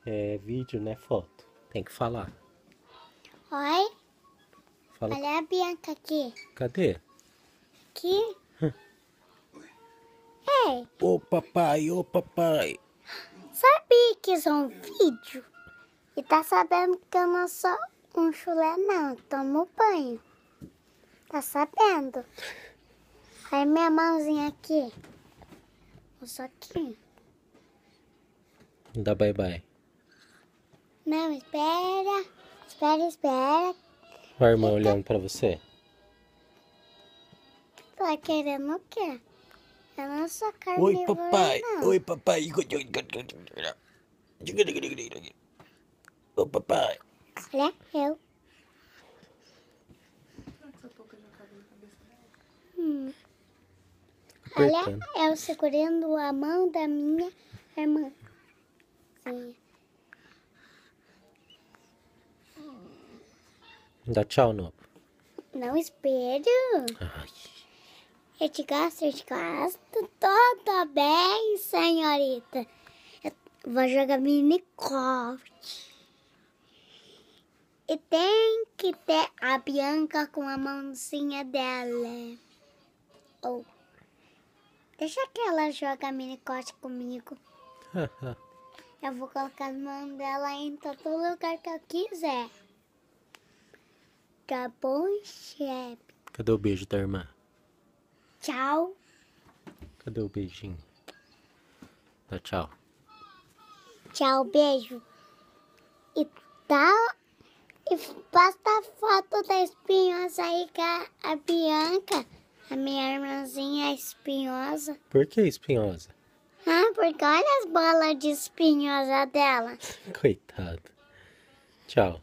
É vídeo, né? Foto. Tem que falar. Oi, Fala. olha a Bianca aqui. Cadê? Aqui. Ei, Ô papai, ô papai. sabia que isso é um vídeo? E tá sabendo que eu não sou um chulé não, eu tomo banho. Tá sabendo? Aí minha mãozinha aqui. Só aqui. Dá bye bye. Não, espera. Espera. O irmão olhando pra você. Tá querendo o quê? Eu não sou carnívora, Oi papai, não. oi papai. Ô papai. Olha eu. Olha Apertando. eu segurando a mão da minha irmã. Sim. Dá tchau, não. Não espero. Ai. Eu te gosto. Tudo bem, senhorita. Eu vou jogar Minecraft. E tem que ter a Bianca com a mãozinha dela. Oh. Deixa que ela joga Minecraft comigo. Eu vou colocar a mão dela em todo lugar que eu quiser. Tá bom, chefe? Cadê o beijo da irmã? Tchau. Cadê o beijinho? Dá tchau. Tchau, beijo. E tá. E posta foto da espinhosa aí com a Bianca. A minha irmãzinha é espinhosa. Por que espinhosa? Ah, porque olha as bolas de espinhosa dela. Coitado. Tchau.